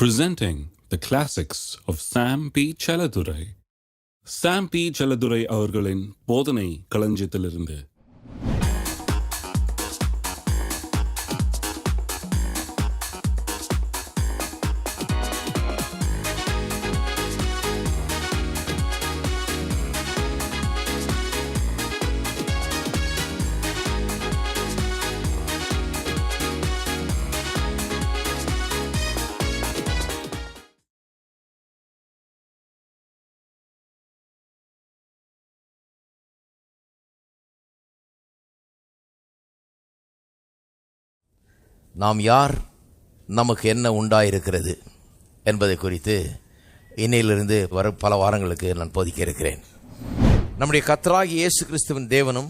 Presenting the classics of Sam P. Chaladurai. Sam P. Chaladurai அவர்களின் போதனை களஞ்சியத்திலிருந்து. நாம் யார், நமக்கு என்ன உண்டாயிருக்கிறது என்பதை குறித்து இன்னையிலிருந்து வரும் பல வாரங்களுக்கு நான் போதிக்க இருக்கிறேன். நம்முடைய கர்த்தராகிய இயேசு கிறிஸ்துவின் தேவனும்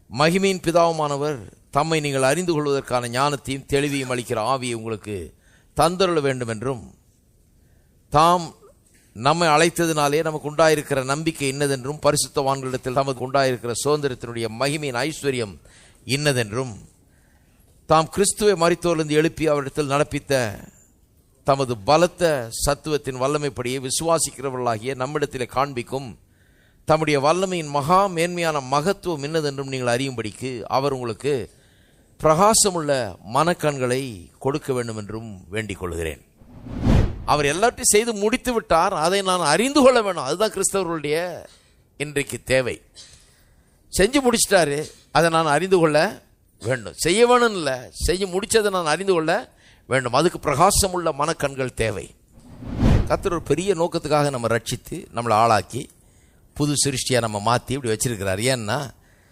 மகிமையின் பிதாவுமானவர் தம்மை நீங்கள் அறிந்து கொள்வதற்கான ஞானத்தையும் தெளிவையும் அளிக்கிற ஆவியை உங்களுக்கு தந்தருள வேண்டும் என்றும், தாம் நம்மை அழைத்ததினாலே நமக்கு உண்டாயிருக்கிற நம்பிக்கை இன்னதென்றும், பரிசுத்தவான்களிடத்தில் நமக்கு உண்டாயிருக்கிற சுதந்திரத்தினுடைய மகிமையின் ஐஸ்வர்யம் இன்னதென்றும், தாம் கிறிஸ்துவை மரித்தோரிலிருந்து எழுப்பி அவரிடத்தில் நடப்பித்த தமது பலத்த சத்துவத்தின் வல்லமைப்படியே விசுவாசிக்கிறவர்களாகிய நம்மிடத்திலே காண்பிக்கும் தம்முடைய வல்லமையின் மகா மேன்மையான மகத்துவம் என்னதென்றும் நீங்கள் அறியும்படிக்கு அவர் உங்களுக்கு பிரகாசமுள்ள மனக்கண்களை கொடுக்க வேண்டும் என்றும் வேண்டிக் கொள்கிறேன். அவர் எல்லாத்தையும் செய்து முடித்து விட்டார், அதை நான் அறிந்து கொள்ள வேண்டும். அதுதான் கிறிஸ்தவர்களுடைய இன்றைக்கு தேவை. செஞ்சு முடிச்சிட்டாரு, அதை நான் அறிந்து கொள்ள வேண்டும். செய்ய வேணும் இல்லை, செய்ய முடிச்சதை நான் அறிந்து கொள்ள வேண்டும். அதுக்கு பிரகாசம் உள்ள மனக்கண்கள் தேவை. கர்த்தர் ஒரு பெரிய நோக்கத்துக்காக நம்ம ரட்சித்து நம்மளை ஆளாக்கி புது சிருஷ்டியாக நம்ம மாற்றி இப்படி வச்சிருக்கிறார். ஏன்னா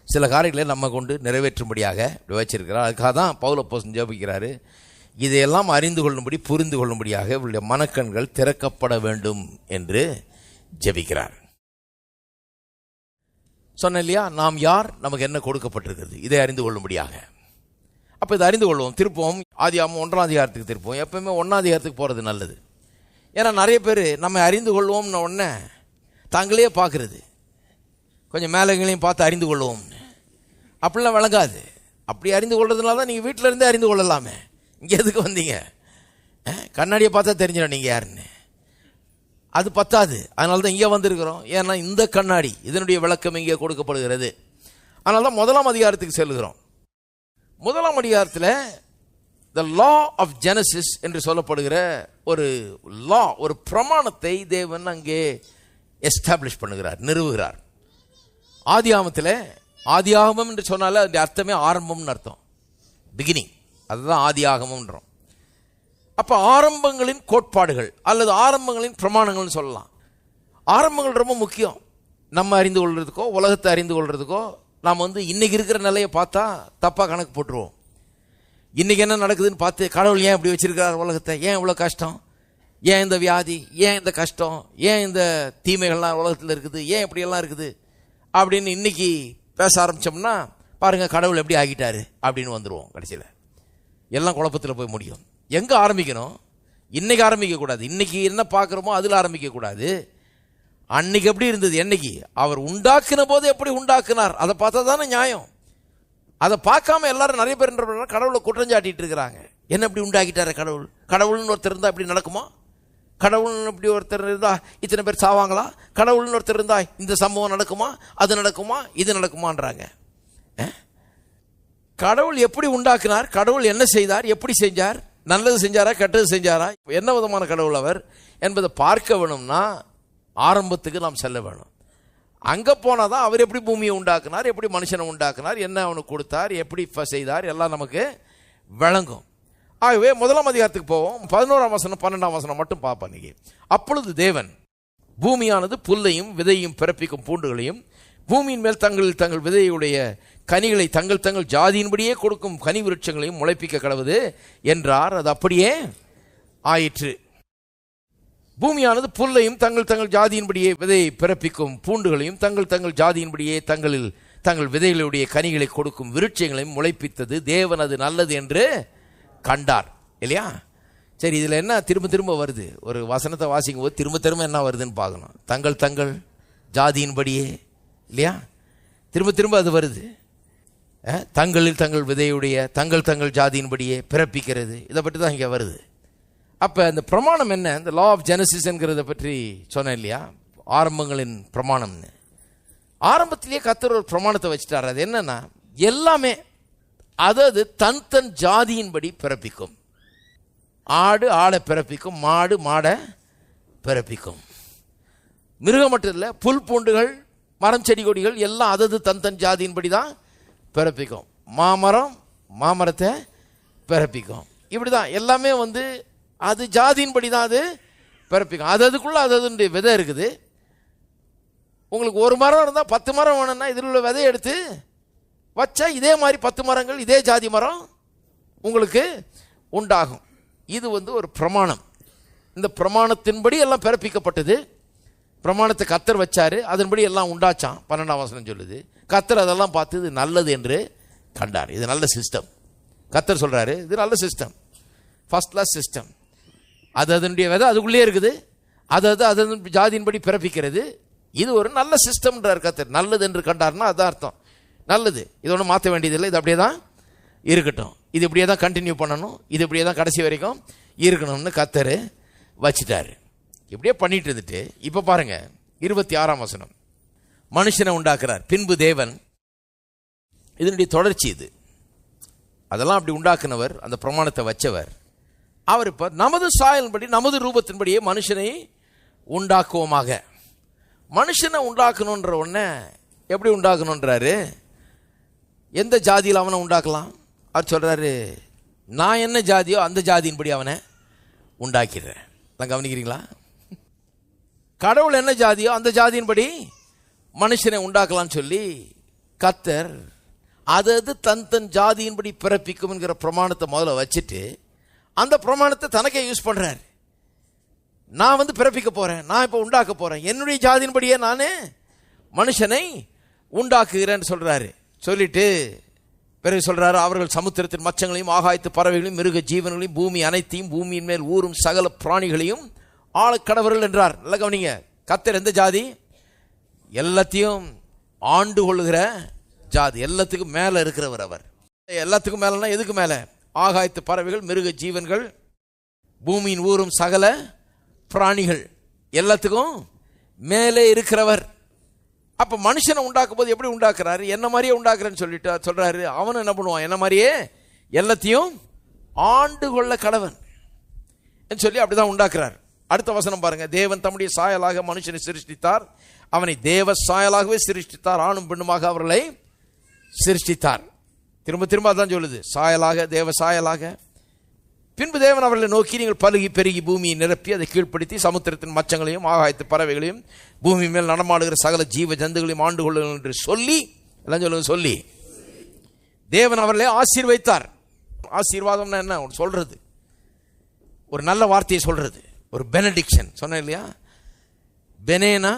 சில காரியங்களை நம்ம கொண்டு நிறைவேற்றும்படியாக இப்படி வச்சிருக்கிறார். அதுக்காக தான் பவுல் அப்போஸ்தலன் ஜெபிக்கிறாரு, இதையெல்லாம் அறிந்து கொள்ளும்படி புரிந்து கொள்ளும்படியாக இவருடைய மனக்கண்கள் திறக்கப்பட வேண்டும் என்று ஜெபிக்கிறார். சொன்ன இல்லையா, நாம் யார், நமக்கு என்ன கொடுக்கப்பட்டிருக்கிறது, இதை அறிந்து கொள்ளும்படியாக. அப்போ இதை அறிந்து கொள்வோம். திருப்போம் ஆதியாகமம் 1ஆம் அதிகாரத்துக்கு திருப்போம். எப்பவுமே 1ஆம் அதிகாரத்துக்கு போகிறது நல்லது. ஏன்னா நிறைய பேர் நம்ம அறிந்து கொள்வோம்னு உடனே தாங்களே பார்க்குறது, கொஞ்சம் மேலங்களையும் பார்த்து அறிந்து கொள்வோம்னு. அப்படிலாம் விளங்காது. அப்படி அறிந்து கொள்றதுனால தான் நீங்கள் வீட்டில் இருந்தே அறிந்து கொள்ளலாமே. இங்கே எதுக்கு வந்தீங்க? கண்ணாடியை பார்த்தா தெரிஞ்சிடும் நீங்கள் யாருன்னு. அது பத்தாது, அதனால தான் இங்கே வந்திருக்கிறோம். ஏன்னா இந்த கண்ணாடி, இதனுடைய விளக்கம் இங்கே கொடுக்கப்படுகிறது. அதனால தான் 1ஆம் அதிகாரத்துக்கு செல்கிறோம். 1ஆம் அதிகாரத்தில் த லா ஆஃப் ஜெனசிஸ் என்று சொல்லப்படுகிற ஒரு லா, ஒரு பிரமாணத்தை தேவன் அங்கே எஸ்டாப்ளிஷ் பண்ணுகிறார், நிறுவுகிறார். ஆதியாகமத்தில், ஆதியாகமம் என்று சொன்னாலே அதனுடைய அர்த்தமே ஆரம்பம்னு அர்த்தம், பிகினிங். அதுதான் ஆதியாகமம்ன்றோம். அப்போ ஆரம்பங்களின் கோட்பாடுகள் அல்லது ஆரம்பங்களின் பிரமாணங்கள்னு சொல்லலாம். ஆரம்பங்கள் ரொம்ப முக்கியம். நம்ம அறிந்து கொள்றதுக்கோ உலகத்தை அறிந்து கொள்றதுக்கோ நாம் இன்னைக்கு இருக்கிற நிலையை பார்த்தா தப்பாக கணக்கு போட்டுருவோம். இன்னைக்கு என்ன நடக்குதுன்னு பார்த்து கடவுள் ஏன் இப்படி வச்சிருக்கிறார் உலகத்தை, ஏன் இவ்வளோ கஷ்டம், ஏன் இந்த வியாதி, ஏன் இந்த கஷ்டம், ஏன் இந்த தீமைகள்லாம் உலகத்தில் இருக்குது, ஏன் இப்படியெல்லாம் இருக்குது அப்படின்னு இன்னைக்கு பேச ஆரம்பித்தோம்னா பாருங்கள் கடவுள் எப்படி ஆகிட்டாரு அப்படின்னு வந்துடுவோம். கடைசியில் எல்லாம் குழப்பத்தில் போய் முடியும். எங்கே ஆரம்பிக்கணும்? இன்னைக்கு ஆரம்பிக்கக்கூடாது. இன்னைக்கு என்ன பார்க்குறோமோ அதில் ஆரம்பிக்கக்கூடாது. அன்னைக்கு எப்படி இருந்தது, என்னைக்கு அவர் உண்டாக்குன போது எப்படி உண்டாக்குனார், அதை பார்த்தா தானே நியாயம். அதை பார்க்காம எல்லாரும் நிறைய பேர் என்ன கடவுளை குற்றஞ்சாட்டிட்டு இருக்கிறாங்க. என்ன இப்படி உண்டாக்கிட்டாரு கடவுள், கடவுள்னு ஒருத்தர் இருந்தால் இப்படி நடக்குமா, கடவுள்னு இப்படி ஒருத்தர் இருந்தால் இத்தனை பேர் சாவாங்களா, கடவுள்னு ஒருத்தர் இருந்தால் இந்த சம்பவம் நடக்குமா, அது நடக்குமா, இது நடக்குமான்றாங்க. கடவுள் எப்படி உண்டாக்குனார், கடவுள் என்ன செய்தார், எப்படி செஞ்சார், நல்லது செஞ்சாரா கெட்டது செஞ்சாரா, என்ன விதமான கடவுள் அவர் என்பதை பார்க்க வேணும்னா ஆரம்பத்துக்கு நாம் செல்ல வேணும். அங்கே போனால் தான் அவர் எப்படி பூமியை உண்டாக்குனார், எப்படி மனுஷனை உண்டாக்குனார், என்ன அவனுக்கு கொடுத்தார், எப்படி செய்தார், எல்லாம் நமக்கு விளங்கும். ஆகவே 1ஆம் அதிகாரத்துக்கு போவோம். 11ஆம் வசனம் 12ஆம் வசனம் மட்டும் பார்ப்போம் இன்னைக்கு. அப்பொழுது தேவன் பூமியானது புல்லையும் விதையும் பிறப்பிக்கும் பூண்டுகளையும் பூமியின் மேல் தங்கள் விதையுடைய கனிகளை தங்கள் ஜாதியின்படியே கொடுக்கும் கனி விருட்சங்களையும் முளைப்பிக்க கடவுது என்றார். அது அப்படியே ஆயிற்று. பூமியானது புல்லையும் தங்கள் ஜாதியின்படியே விதையை பிறப்பிக்கும் பூண்டுகளையும் தங்கள் ஜாதியின்படியே தங்கள் விதைகளுடைய கனிகளை கொடுக்கும் விருட்சங்களையும் முளைப்பித்தது. தேவன் அது நல்லது என்று கண்டார். இல்லையா? சரி, இதில் என்ன திரும்ப வருது? ஒரு வசனத்தை வாசிக்கும் போது திரும்ப என்ன வருதுன்னு பார்க்கணும். தங்கள் ஜாதியின்படியே, இல்லையா? திரும்ப அது வருது. தங்கள் விதையுடைய தங்கள் ஜாதியின்படியே பிறப்பிக்கிறது, இதை பற்றி தான் இங்கே வருது. அப்போ இந்த பிரமாணம் என்ன? இந்த லா ஆஃப் ஜெனசிஸ்ங்கிறத பற்றி சொன்னேன் இல்லையா, ஆரம்பங்களின் பிரமாணம்னு. ஆரம்பத்திலேயே கர்த்தர் ஒரு பிரமாணத்தை வச்சுட்டார். அது என்னன்னா, எல்லாமே அதாவது தன் தன் ஜாதியின்படி பிறப்பிக்கும். ஆடு ஆடை பிறப்பிக்கும், மாடு மாடை பிறப்பிக்கும். மிருகம் மட்டும் இல்லை, புல் பூண்டுகள் மரம் செடி கொடிகள் எல்லாம் அதது தன் தன் ஜாதியின்படி தான் பிறப்பிக்கும். மாமரம் மாமரத்தை பிறப்பிக்கும். இப்படி தான் எல்லாமே அது ஜாதியின்படி தான் அது பிறப்பிக்கும். அதுக்குள்ளே அததுடைய விதை இருக்குது. உங்களுக்கு ஒரு மரம் இருந்தால் 10 மரம் வேணும்னா இதில் உள்ள விதையை எடுத்து வச்சா இதே மாதிரி 10 மரங்கள் இதே ஜாதி மரம் உங்களுக்கு உண்டாகும். இது ஒரு பிரமாணம். இந்த பிரமாணத்தின்படி எல்லாம் பிறப்பிக்கப்பட்டது. பிரமாணத்தை கர்த்தர் வச்சாரு, அதன்படி எல்லாம் உண்டாச்சான். 12ஆம் வசனம் சொல்லுது, கர்த்தர் அதெல்லாம் பார்த்து இது நல்லது என்று கண்டார். இது நல்ல சிஸ்டம். கர்த்தர் சொல்றாரு, இது நல்ல சிஸ்டம், ஃபர்ஸ்ட் கிளாஸ் சிஸ்டம். அதனுடைய விதை அதுக்குள்ளே இருக்குது, அது ஜாதியின்படி பிறப்பிக்கிறது. இது ஒரு நல்ல சிஸ்டம்ன்றார் கர்த்தர். நல்லது என்று கண்டார்னா அதான் அர்த்தம், நல்லது. இது ஒன்றும் மாற்ற வேண்டியதில்லை, இது அப்படியே தான் இருக்கட்டும், இது இப்படியே தான் கண்டினியூ பண்ணணும், இது இப்படியே தான் கடைசி வரைக்கும் இருக்கணும்னு கர்த்தர் வச்சுட்டாரு. இப்படியே பண்ணிட்டு இருந்துட்டு இப்போ பாருங்க 26ஆம் வசனம். மனுஷனை உண்டாக்குறார், பின்பு தேவன். இதனுடைய தொடர்ச்சி இது. அதெல்லாம் அப்படி உண்டாக்குனவர், அந்த பிரமாணத்தை வச்சவர். அவர் இப்போ நமது சாயலின்படி நமது ரூபத்தின்படியே மனுஷனை உண்டாக்குவோமாக. மனுஷனை உண்டாக்கணுன்ற உடனே எப்படி உண்டாக்கணுன்றாரு? எந்த ஜாதியில் அவனை உண்டாக்கலாம்? அவர் சொல்றாரு, நான் என்ன ஜாதியோ அந்த ஜாதியின்படி அவனை உண்டாக்கிறேன். கவனிக்கிறீங்களா? கடவுள் என்ன ஜாதியோ அந்த ஜாதியின்படி மனுஷனை உண்டாக்கலாம்னு சொல்லி கர்த்தர் அது தன் தன் ஜாதியின்படி பிறப்பிக்கும் என்கிற பிரமாணத்தை முதல்ல வச்சுட்டு அந்த பிரமாணத்தை தனக்கே யூஸ் பண்றார். நான் பிறப்பிக்க போறேன், நான் இப்போ உண்டாக்க போறேன், என்னுடைய ஜாதியின்படியே நான் மனுஷனை உண்டாக்குகிறேன்னு சொல்றாரு. சொல்லிட்டு பிறகு சொல்றாரு, அவர்கள் சமுத்திரத்தின் மச்சங்களையும் ஆகாயத்து பறவைகளையும் மிருக ஜீவன்களையும் பூமி அனைத்தையும் பூமியின் மேல் ஊறும் சகல பிராணிகளையும் ஆளக்கடவர்கள் என்றார். நல்லா கவனிங்க, கர்த்தர் எந்த ஜாதி? எல்லாத்தையும் ஆண்டு கொள்ளுகிற ஜாதி, எல்லாத்துக்கும் மேல இருக்கிறவர் அவர். எல்லாத்துக்கும் மேலனா எதுக்கு மேல? ஆகாயத்து பறவைகள், மிருக ஜீவன்கள், பூமியின் ஊறும் சகல பிராணிகள், எல்லாத்துக்கும் மேலே இருக்கிறவர். அப்ப மனுஷனை உண்டாக்கும் போது எப்படி உண்டாக்குறாரு? என்ன மாதிரியே உண்டாக்குறேன்னு சொல்லிட்டு சொல்றாரு. அவன் என்ன பண்ணுவான்? என்ன மாதிரியே எல்லாத்தையும் ஆண்டு கொள்ள கடவன் சொல்லி அப்படிதான் உண்டாக்குறார். அடுத்த வசனம் பாருங்க. தேவன் தம்முடைய சாயலாக மனுஷனை சிருஷ்டித்தார், அவனை தேவ சாயலாகவே சிருஷ்டித்தார், ஆணும் பெண்ணுமாக அவர்களை சிருஷ்டித்தார். திரும்ப திரும்ப அதான் சொல்லுது, சாயலாக, தேவ சாயலாக. பின்பு தேவன் அவர்களை நோக்கி, நீங்கள் பலுகி பெருகி பூமியை நிரப்பி அதை கீழ்ப்படுத்தி சமுத்திரத்தின் மச்சங்களையும் ஆகாயத்து பறவைகளையும் பூமி மேல் நடமாடுகிற சகல ஜீவ ஜந்துகளையும் ஆண்டு கொள்ளுங்கள் என்று சொல்லி, எல்லாம் சொல்லுங்க, சொல்லி தேவன் அவர்களை ஆசீர்வைத்தார். ஆசீர்வாதம்னா என்ன சொல்றது? ஒரு நல்ல வார்த்தையை சொல்றது, ஒரு பெனடிக்ஷன் சொன்னேன் இல்லையா? பெனேனா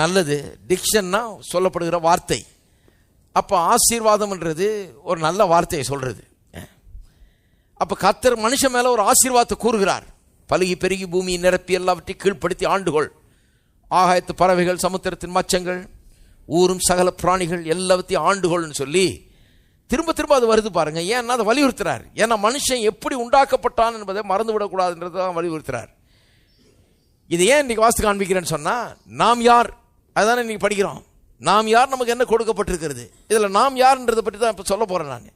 நல்லது, டிக்ஷன்னா சொல்லப்படுகிற வார்த்தை. அப்போ ஆசீர்வாதம்ன்றது ஒரு நல்ல வார்த்தையை சொல்றது. அப்ப கர்த்தர் மனுஷன் மேல ஒரு ஆசீர்வாதத்தை கூறுகிறார். பலுகி பெருகி பூமியை நிரப்பி எல்லாவற்றையும் கீழ்ப்படுத்தி ஆண்டுகொள், ஆகாயத்து பறவைகள், சமுத்திரத்தின் மச்சங்கள், ஊரும் சகல பிராணிகள் எல்லாவற்றையும் ஆண்டுகொள்னு சொல்லி திரும்ப திரும்ப அது வருது பாருங்க. ஏன்னா அதை வலியுறுத்துறார். ஏன்னா மனுஷன் எப்படி உண்டாக்கப்பட்டான் என்பதை மறந்து விடக்கூடாதுன்றதான் வலியுறுத்துறார். இது ஏன் இன்னைக்கு வாஸ்து காண்பிக்கிறேன்னு சொன்னா, நாம் யார் அதானே இன்னைக்கு படிக்கிறோம். நாம் யார், நமக்கு என்ன கொடுக்கப்பட்டிருக்கிறது, இதுல நாம் யார்ன்றதை பற்றி தான் இப்ப சொல்ல போறேன் நான்.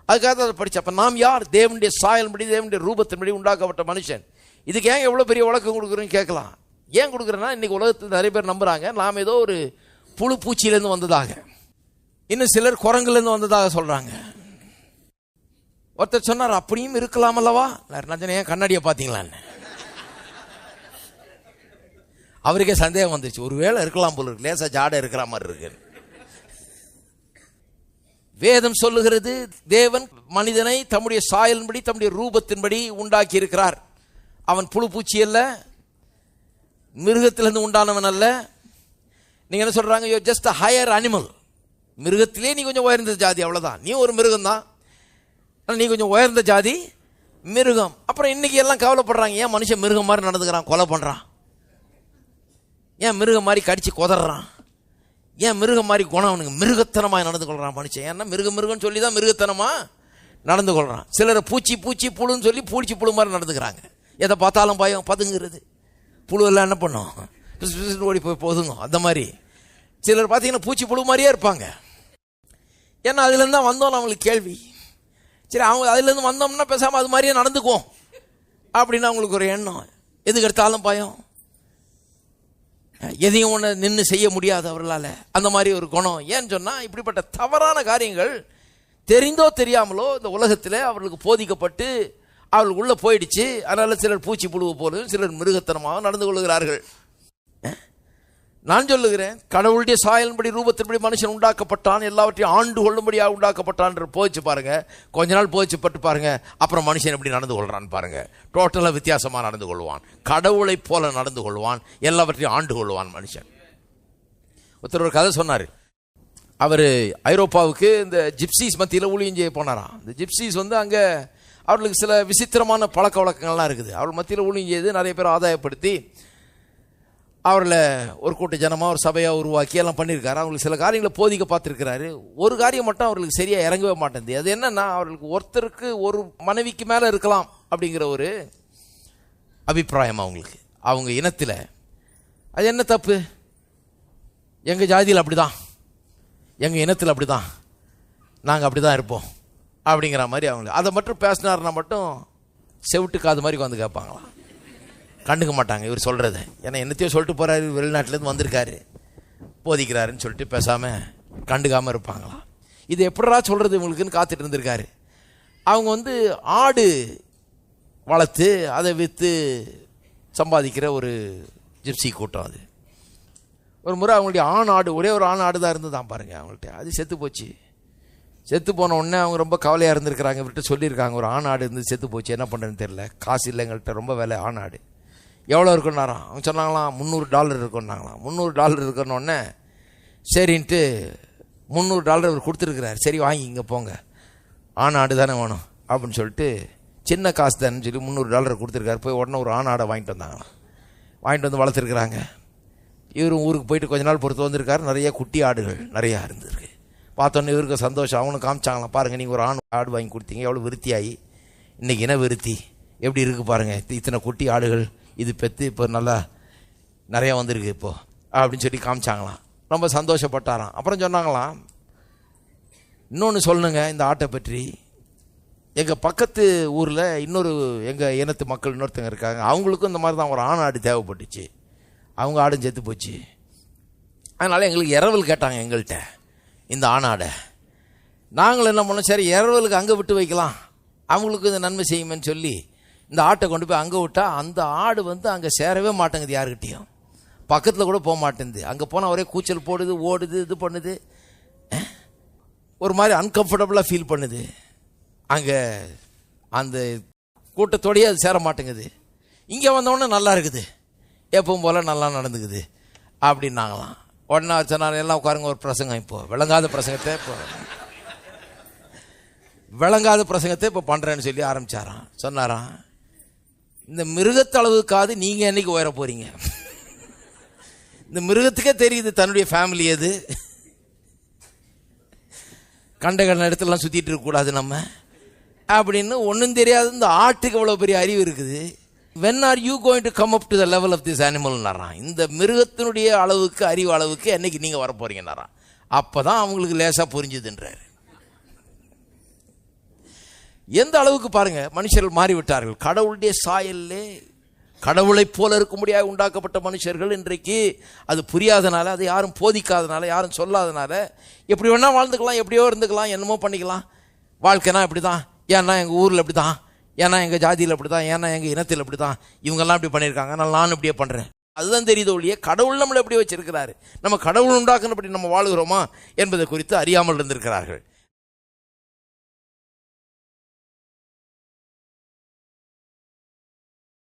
அதுக்காக அதை படிச்சேன். அப்ப நாம் யார்? தேவனுடைய சாயலின்படி, தேவனுடைய ரூபத்தின்படி உண்டாக்கப்பட்ட மனுஷன். இதுக்கு ஏன் எவ்வளவு பெரிய விளக்கம் கொடுக்குறோன்னு கேட்கலாம். ஏன் கொடுக்குறேன்னா, இன்னைக்கு உலகத்தில் நிறைய பேர் நம்புறாங்க நாம் ஏதோ ஒரு புழு பூச்சியிலேருந்து வந்ததாக, இன்னும் சிலர் குரங்குலேருந்து வந்ததாக சொல்றாங்க. ஒருத்தர் சொன்னார், அப்படியும் இருக்கலாம் அல்லவா? நான் ஏன் கண்ணாடியை பார்த்தீங்களான்னு அவருக்கே சந்தேகம் வந்துருச்சு. ஒருவேளை இருக்கலாம் போல இருக்கு, லேசா ஜாடை இருக்கிற மாதிரி இருக்கு. வேதம் சொல்லுகிறது, தேவன் மனிதனை தம்முடைய சாயலின்படி தம்முடைய ரூபத்தின்படி உண்டாக்கி இருக்கிறார். அவன் புழு பூச்சி அல்ல, மிருகத்திலிருந்து உண்டானவன் அல்ல. நீங்க என்ன சொல்றாங்க? You just a higher animal. மிருகத்திலே நீ கொஞ்சம் உயர்ந்த ஜாதி, அவ்வளவுதான். நீ ஒரு மிருகம் தான், நீ கொஞ்சம் உயர்ந்த ஜாதி மிருகம். அப்புறம் இன்னைக்கு எல்லாம் கவலைப்படுறாங்க, ஏன் மனுஷன் மிருகம் மாதிரி நடந்துக்கிறான், கொலை பண்றான், ஏன் மிருகம் மாதிரி கடிச்சு கொதறான், ஏன் மிருகம் மாதிரி குணம், அவனுக்கு மிருகத்தனமாக நடந்து கொள்றான் மனுஷன். ஏன்னா மிருகம்னு சொல்லி தான் மிருகத்தனமா நடந்து கொள்றான். சிலரை பூச்சி பூச்சி புழுன்னு சொல்லி பூச்சி புழு மாதிரி நடந்துக்கிறாங்க. எதை பார்த்தாலும் பயம், பதுங்குறது. புழுவெல்லாம் என்ன பண்ணும், பிசு பிசுன்னு ஓடி போய் போதுங்க. அந்த மாதிரி சிலர் பார்த்தீங்கன்னா பூச்சி புழு மாதிரியே இருப்பாங்க. ஏன்னா அதுலேருந்து தான் வந்தோம் அவங்களுக்கு கேள்வி. சரி, அவங்க அதுலேருந்து வந்தோம்னா பேசாமல் அது மாதிரியே நடந்துக்குவோம் அப்படின்னு அவங்களுக்கு ஒரு எண்ணம். எதுக்கு எடுத்தாலும் பயம், எதையும் ஒன்று நின்று செய்ய முடியாது அவர்களால். அந்த மாதிரி ஒரு குணம். ஏன்னு சொன்னால் இப்படிப்பட்ட தவறான காரியங்கள் தெரிந்தோ தெரியாமலோ இந்த உலகத்தில் அவர்களுக்கு போதிக்கப்பட்டு அவர்களுக்கு உள்ளே போயிடுச்சு. அதனால் சிலர் பூச்சி புழுவு போலும், சிலர் மிருகத்தனமாக நடந்து கொள்கிறார்கள். நான் சொல்லுகிறேன், கடவுளுடைய சாயலின்படி ரூபத்தின்படி மனுஷன் உண்டாக்கப்பட்டான், எல்லாவற்றையும் ஆண்டு கொள்ளும்படியாக உண்டாக்கப்பட்டான் போச்சு பாருங்க. கொஞ்ச நாள் போச்சுப்பட்டு பாருங்க, அப்புறம் மனுஷன் எப்படி நடந்து கொள்றான்னு பாருங்க. டோட்டலாக வித்தியாசமாக நடந்து கொள்வான், கடவுளை போல நடந்து கொள்வான், எல்லாவற்றையும் ஆண்டு கொள்வான் மனுஷன். ஒருத்தர் ஒரு கதை சொன்னார். அவர் ஐரோப்பாவுக்கு இந்த ஜிப்சிஸ் மத்தியில் ஊழியம் செய்ய போனாராம். இந்த ஜிப்சிஸ் அங்கே அவர்களுக்கு சில விசித்திரமான பழக்க வழக்கங்கள்லாம் இருக்குது. அவர்கள் மத்தியில் ஊழியம் செய்து நிறைய பேர் ஆதாயப்படுத்தி அவர்களை ஒரு கூட்ட ஜனமாக ஒரு சபையாக உருவாக்கி எல்லாம் பண்ணியிருக்காரு. அவங்களுக்கு சில காரியங்களை போதிக்க பார்த்துருக்கிறாரு. ஒரு காரியம் மட்டும் அவர்களுக்கு சரியாக இறங்கவே மாட்டேங்குது. அது என்னன்னா, அவர்களுக்கு ஒருத்தருக்கு ஒரு மனைவிக்கு மேலே இருக்கலாம் அப்படிங்கிற ஒரு அபிப்பிராயம் அவங்களுக்கு, அவங்க இனத்தில். அது என்ன தப்பு? எங்கள் ஜாதியில் அப்படி தான், எங்கள் இனத்தில் அப்படி தான், நாங்கள் அப்படி தான் இருப்போம் அப்படிங்கிற மாதிரி அவங்களுக்கு. அதை மட்டும் பேசினார்னா மட்டும் செவிட்டுக்கு அது மாதிரி வந்து கேட்பாங்களாம், கண்டுக்க மாட்டாங்க இவர் சொல்கிறத. ஏன்னா என்னத்தையோ சொல்லிட்டு போகிறாரு, வெளிநாட்டிலேருந்து வந்திருக்காரு, போதிக்கிறாருன்னு சொல்லிட்டு பேசாமல் கண்டுக்காமல் இருப்பாங்களாம். இது எப்படா சொல்கிறது இவங்களுக்குன்னு காத்துட்டு இருந்திருக்காரு. அவங்க ஆடு வளர்த்து அதை விற்று சம்பாதிக்கிற ஒரு ஜிப்சி கூட்டம். அது ஒரு முறை அவங்களுடைய ஆண் ஆடு, ஒரே ஒரு ஆண் ஆடு தான் இருந்துதான் பாருங்கள் அவங்கள்ட்ட. அது செத்து போச்சு. செத்து போன உடனே அவங்க ரொம்ப கவலையாக இருந்திருக்கிறாங்க. இவர்கிட்ட சொல்லியிருக்காங்க, ஒரு ஆண் ஆடு இருந்து செத்து போச்சு, என்ன பண்ணுறதுன்னு தெரியல, காசு இல்லை எங்கள்கிட்ட, ரொம்ப வேலை. ஆண் ஆடு எவ்வளோ இருக்குன்னாராம். அவங்க சொன்னாங்களாம் $300 இருக்குன்னாங்களாம். $300 இருக்குன்னொடனே சரின்ட்டு $300 அவர் கொடுத்துருக்குறாரு. சரி வாங்கிங்க போங்க, ஆண் ஆடு தானே வேணும் அப்படின்னு சொல்லிட்டு, சின்ன காசு தானேன்னு சொல்லி $300 கொடுத்துருக்காரு. போய் உடனே ஒரு ஆண் ஆடை வாங்கிட்டு வந்தாங்களாம். வாங்கிட்டு வந்து வளர்த்துருக்குறாங்க. இவரும் ஊருக்கு போயிட்டு கொஞ்ச நாள் பொறுத்து வந்திருக்காரு. நிறைய குட்டி ஆடுகள் நிறையா இருந்திருக்கு. பார்த்தோன்னே இவருக்கு சந்தோஷம். அவனும் காமிச்சாங்களாம், பாருங்கள் நீங்கள் ஒரு ஆடு வாங்கி கொடுத்தீங்க, எவ்வளோ விருத்தியாகி இன்றைக்கி இன விருத்தி எப்படி இருக்குது பாருங்கள், இத்தனை குட்டி ஆடுகள் இது பெற்று இப்போ நல்லா நிறையா வந்திருக்கு இப்போது அப்படின்னு சொல்லி காமிச்சாங்களாம். ரொம்ப சந்தோஷப்பட்டாராம். அப்புறம் சொன்னாங்களாம், இன்னொன்று சொல்லணுங்க இந்த ஆட்டை பற்றி. எங்கள் பக்கத்து ஊரில் இன்னொரு எங்கள் இனத்து மக்கள் இன்னொருத்தங்க இருக்காங்க, அவங்களுக்கும் இந்த மாதிரி தான் ஒரு ஆண் ஆடு தேவைப்பட்டுச்சு. அவங்க ஆடும் செத்து போச்சு. அதனால் எங்களுக்கு இரவல் கேட்டாங்க எங்கள்கிட்ட இந்த ஆணாடை. நாங்கள் என்ன பண்ணோம், சரி இரவலுக்கு அங்கே விட்டு வைக்கலாம், அவங்களுக்கு இந்த நன்மை செய்யுமேன்னு சொல்லி இந்த ஆட்டை கொண்டு போய் அங்கே விட்டால் அந்த ஆடு அங்கே சேரவே மாட்டேங்குது, யாருக்கிட்டையும் பக்கத்தில் கூட போக மாட்டேங்குது. அங்கே போனால் ஒரே கூச்சல் போடுது, ஓடுது, இது பண்ணுது, ஒரு மாதிரி அன்கம்ஃபர்டபுளாக ஃபீல் பண்ணுது. அங்கே அந்த கூட்டத்தோடையே அது சேர மாட்டேங்குது. இங்கே வந்தோடனே நல்லா இருக்குது, எப்பவும் போல் நல்லா நடந்துக்குது அப்படின்னாங்களாம். உடனே சொன்னாங்க, எல்லாம் உட்காருங்க, ஒரு பிரசங்கம் இப்போ விளங்காத பிரசங்கத்தை இப்போ பண்ணுறேன்னு சொல்லி ஆரம்பிச்சாராம். சொன்னாராம், இந்த மிருகத்தளவுக்காவது நீங்கள் என்னைக்கு உயர போகிறீங்க? இந்த மிருகத்துக்கே தெரியுது தன்னுடைய ஃபேமிலி எது, கண்ட இடத்துலலாம் சுற்றிட்டு இருக்கக்கூடாது நம்ம அப்படின்னு. ஒன்றும் தெரியாது இந்த ஆட்டுக்கு எவ்வளோ பெரிய அறிவு இருக்குது. when are you going to come up to the level of this animal னாராம். இந்த மிருகத்தினுடைய அளவுக்கு, அறிவு அளவுக்கு என்னைக்கு நீங்கள் வர போகிறீங்கன்னாராம். அப்போ தான் அவங்களுக்கு லேசாக புரிஞ்சுதுன்றார். எந்த அளவுக்கு பாருங்க மனுஷர்கள் மாறிவிட்டார்கள். கடவுளுடைய சாயல்லே கடவுளை போல இருக்க முடியாது உண்டாக்கப்பட்ட மனுஷர்கள் இன்றைக்கு அது புரியாதனால, அது யாரும் போதிக்காதனால, யாரும் சொல்லாதனால எப்படி வேணால் வாழ்ந்துக்கலாம், எப்படியோ இருந்துக்கலாம், என்னமோ பண்ணிக்கலாம். வாழ்க்கைனா இப்படி தான், ஏன்னா எங்கள் ஊரில் இப்படி தான், ஏன்னா எங்கள் ஜாதியில் இப்படி தான், ஏன்னா எங்கள் இனத்தில் இப்படி தான், இவங்கெல்லாம் இப்படி பண்ணியிருக்காங்க, அதனால் நான் இப்படியே பண்ணுறேன். அதுதான் தெரியுது ஒழிய கடவுள் நம்மளை எப்படி வச்சிருக்கிறாரு, நம்ம கடவுள் உண்டாக்குனபடி நம்ம வாழுகிறோமா என்பதை குறித்து அறியாமல் இருந்திருக்கிறார்கள்.